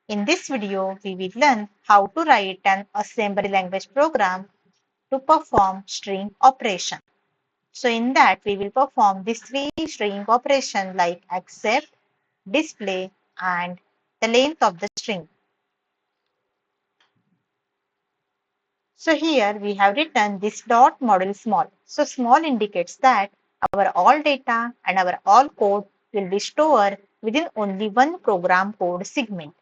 In this video, we will learn how to write an assembly language program to perform string operation. So in that, we will perform these three string operation like accept, display, and the length of the string. So here we have written this dot model small. So small indicates that our all data and our all code will be stored within only one program code segment.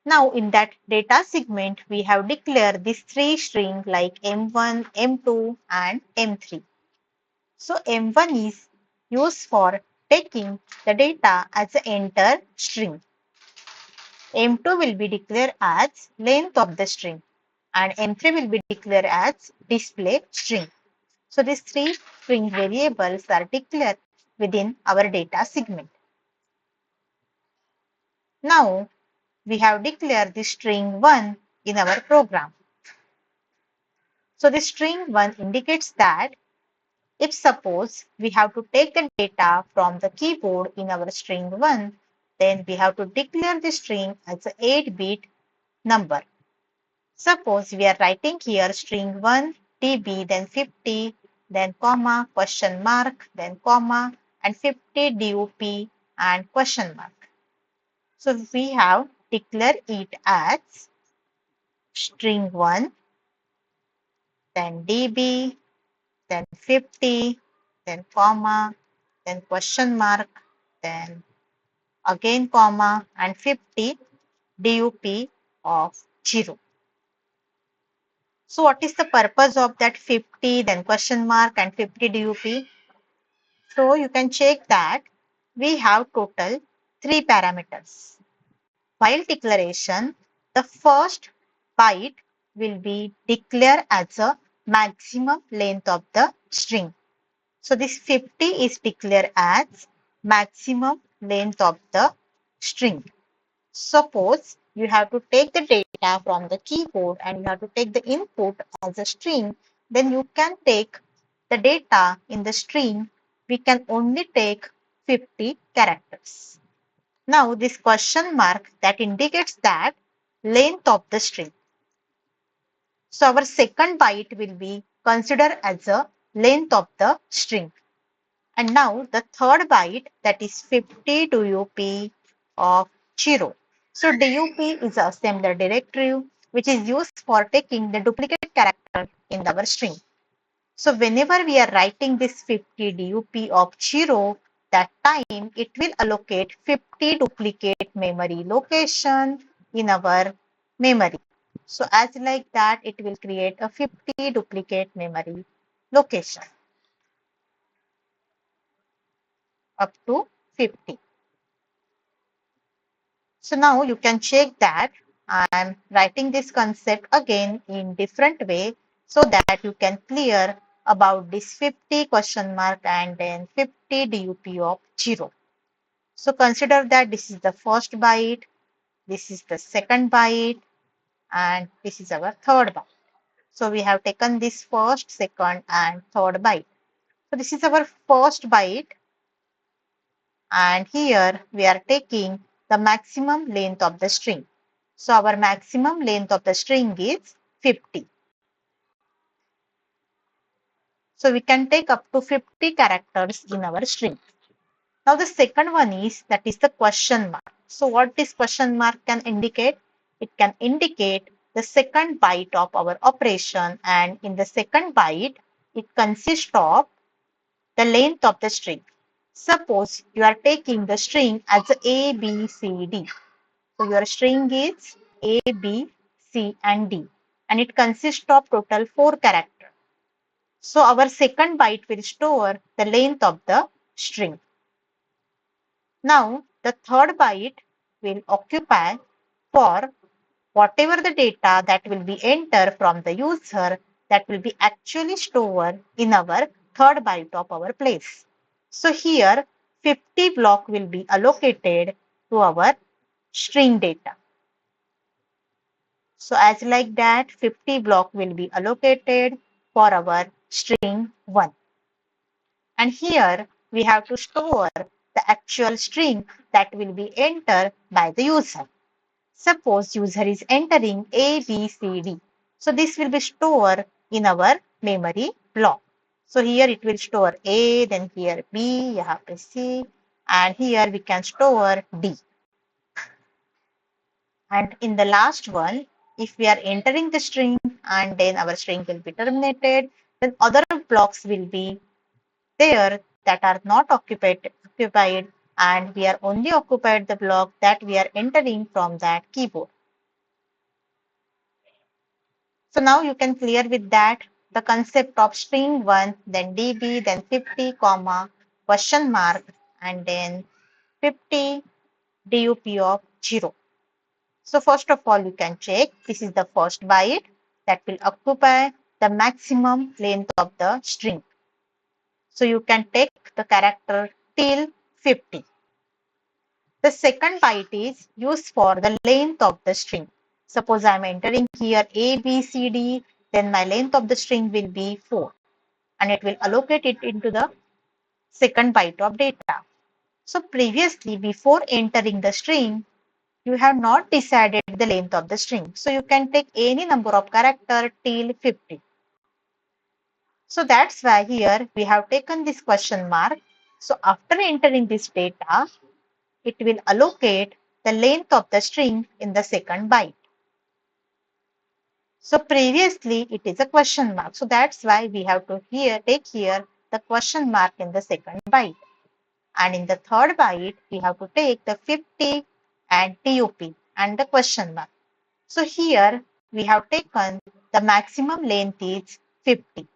Now in that data segment, we have declared these three strings like M1, M2 and M3. So M1 is used for taking the data as an enter string. M2 will be declared as length of the string and M3 will be declared as display string. So these three string variables are declared within our data segment. Now we have declared the string 1 in our program. So the string 1 indicates that if suppose we have to take the data from the keyboard in our string 1, then we have to declare the string as an 8-bit number. Suppose we are writing here string 1 db, then 50, then comma, question mark, then comma, and 50 dup and question mark. So we have declared it as string 1, then db, then 50, then comma, then question mark, then again comma, and 50 dup of 0. So what is the purpose of that 50, then question mark and 50 dup? So you can check that we have total 3 parameters. While declaration, the first byte will be declared as a maximum length of the string. So this 50 is declared as maximum length of the string. Suppose you have to take the data from the keyboard and you have to take the input as a string, then you can take the data in the string. We can only take 50 characters. Now this question mark that indicates that length of the string. So our second byte will be considered as a length of the string. And now the third byte, that is 50 dup of 0. So dup is a assembler directory which is used for taking the duplicate character in our string. So whenever we are writing this 50 dup of 0, that time it will allocate 50 duplicate memory location in our memory. So as like that, it will create a 50 duplicate memory location up to 50. So now you can check that I'm writing this concept again in different way so that you can clear about this 50 question mark and then 50 dup of 0. So consider that this is the first byte, this is the second byte, and this is our third byte. So we have taken this first, second, and third byte. So this is our first byte, and here we are taking the maximum length of the string. So our maximum length of the string is 50. So we can take up to 50 characters in our string. Now the second one is that is the question mark. So what this question mark can indicate? It can indicate the second byte of our operation, and in the second byte it consists of the length of the string. Suppose you are taking the string as A, B, C, D. So your string is A, B, C and D, and it consists of total 4 characters. So our second byte will store the length of the string. Now the third byte will occupy for whatever the data that will be entered from the user that will be actually stored in our third byte of our place. So here 50 block will be allocated to our string data. So as like that, 50 block will be allocated for our string 1. And here we have to store the actual string that will be entered by the user. Suppose user is entering A, B, C, D. So this will be stored in our memory block. So here it will store A, then here B, you have to C, and here we can store D. And in the last one, if we are entering the string and then our string will be terminated, then other blocks will be there that are not occupied, and we are only occupied the block that we are entering from that keyboard. So now you can clear with that the concept of string 1, then db, then 50, comma, question mark, and then 50 dup of 0. So first of all, you can check this is the first byte that will occupy the maximum length of the string. So you can take the character till 50. The second byte is used for the length of the string. Suppose I am entering here A, B, C, D, then my length of the string will be 4 and it will allocate it into the second byte of data. So previously, before entering the string, you have not decided the length of the string. So you can take any number of character till 50. So that's why here we have taken this question mark. So after entering this data, it will allocate the length of the string in the second byte. So previously it is a question mark. So that's why we have to take here the question mark in the second byte. And in the third byte, we have to take the 50 and TUP and the question mark. So here we have taken the maximum length is 50.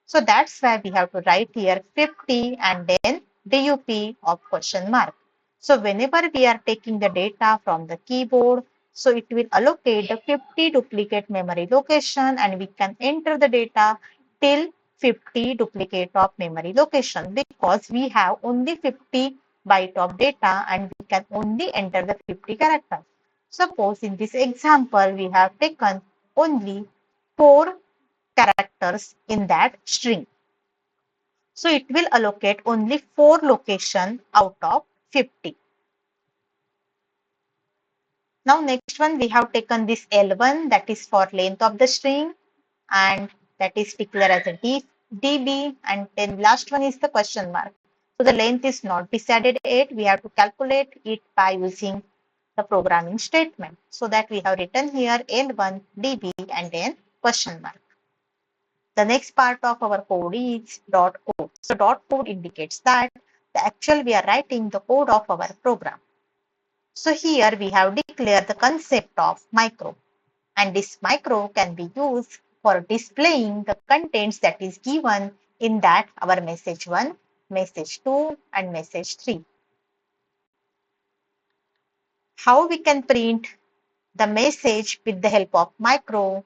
So that's why we have to write here 50 and then DUP of question mark. So whenever we are taking the data from the keyboard, so it will allocate the 50 duplicate memory location and we can enter the data till 50 duplicate of memory location because we have only 50 byte of data and we can only enter the 50 characters. Suppose in this example, we have taken only 4 characters in that string. So it will allocate only 4 location out of 50. Now next one, we have taken this L1 that is for length of the string and that is declared as a db, and then last one is the question mark. So the length is not decided yet. We have to calculate it by using the programming statement. So that we have written here L1 db and then question mark. The next part of our code is dot code. So dot code indicates that the actual we are writing the code of our program. So here we have declared the concept of micro, and this micro can be used for displaying the contents that is given in that our message 1, message 2 and message 3. How we can print the message with the help of micro,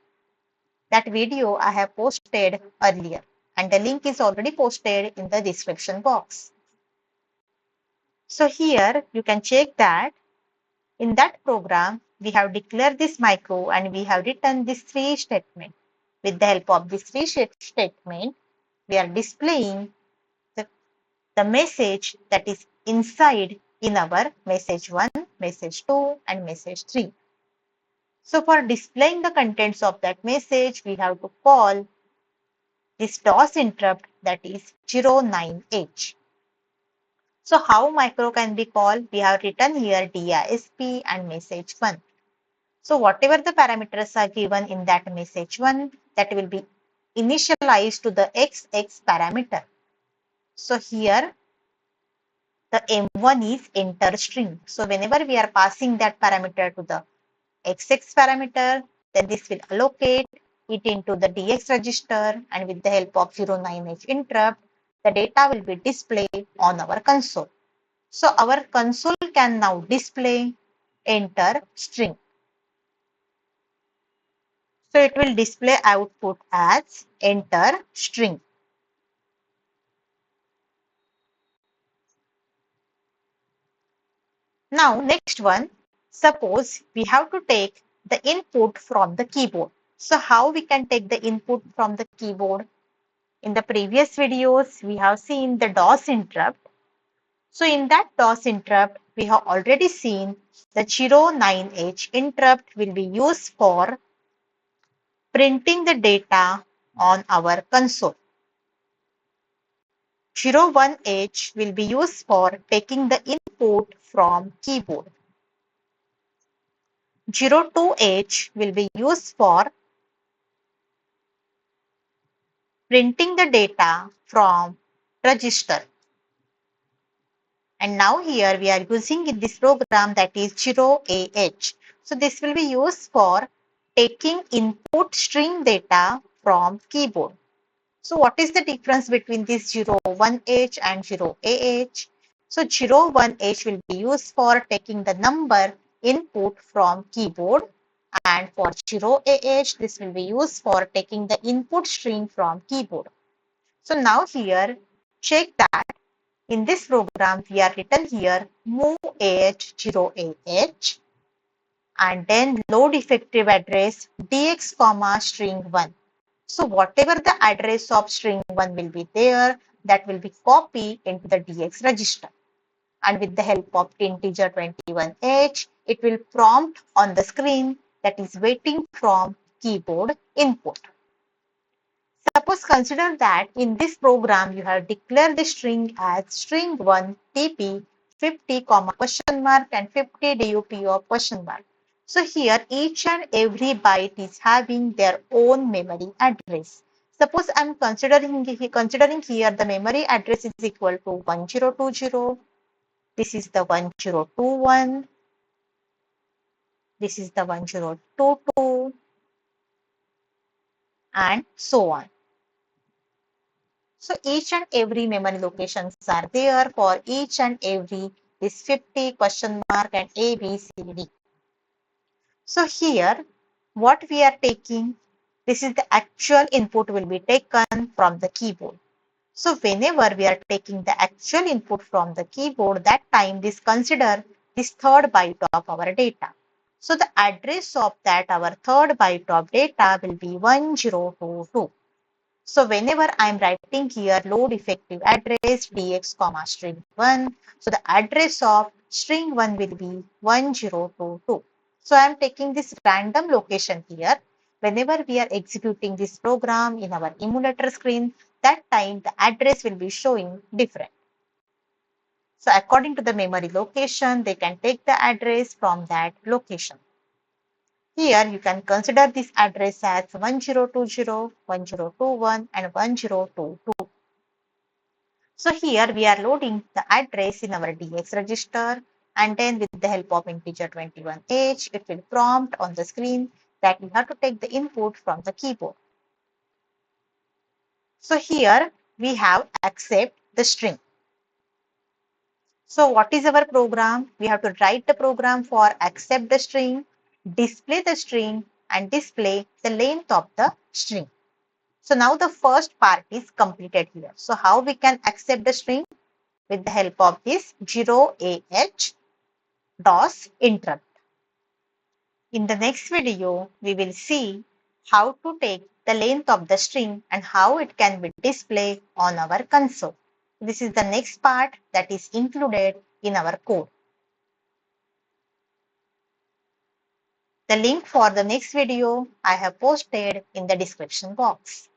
that video I have posted earlier and the link is already posted in the description box. So here you can check that in that program we have declared this micro and we have written this 3 statement. With the help of this 3 statement, we are displaying the message that is inside in our message 1, message 2 and message 3. So for displaying the contents of that message, we have to call this DOS interrupt that is 09H. So how micro can be called? We have written here DISP and message 1. So whatever the parameters are given in that message 1, that will be initialized to the XX parameter. So here the M1 is enter string. So whenever we are passing that parameter to the XX parameter, then this will allocate it into the DX register, and with the help of 09H interrupt, the data will be displayed on our console. So our console can now display enter string. So it will display output as enter string. Now next one, suppose we have to take the input from the keyboard. So how we can take the input from the keyboard? In the previous videos, we have seen the DOS interrupt So in that DOS interrupt, we have already seen the 09H interrupt will be used for printing the data on our console. 01H will be used for taking the input from keyboard. 02H will be used for printing the data from register. And now here we are using in this program that is 0AH. So this will be used for taking input string data from keyboard. So what is the difference between this 01H and 0AH? So 01H will be used for taking the number input from keyboard, and for 0AH this will be used for taking the input string from keyboard. So now here check that in this program we are written here move AH0AH and then load effective address dx comma string 1. So whatever the address of string 1 will be there, that will be copied into the dx register. And with the help of integer 21H, it will prompt on the screen that is waiting from keyboard input. Suppose consider that in this program you have declared the string as string1 tp 50 comma question mark and 50 dup of question mark. So here each and every byte is having their own memory address. Suppose I am considering here the memory address is equal to 1020. This is the 1021. This is the 1022 and so on. So each and every memory locations are there for each and every this 50 question mark and A, B, C, D. So here what we are taking, this is the actual input will be taken from the keyboard. So whenever we are taking the actual input from the keyboard, that time this consider this third byte of our data. So the address of that our third byte of data will be 1022. So whenever I am writing here load effective address dx comma string 1, so the address of string 1 will be 1022. So I am taking this random location here. Whenever we are executing this program in our emulator screen, that time the address will be showing different. So according to the memory location, they can take the address from that location. Here you can consider this address as 1020, 1021 and 1022. So here we are loading the address in our DX register, and then with the help of integer 21H, it will prompt on the screen that we have to take the input from the keyboard. So here we have accept the string. So what is our program? We have to write the program for accept the string, display the string and display the length of the string. So now the first part is completed here. So how we can accept the string? With the help of this 0AH DOS interrupt. In the next video, we will see how to take the length of the string and how it can be displayed on our console. This is the next part that is included in our code. The link for the next video I have posted in the description box.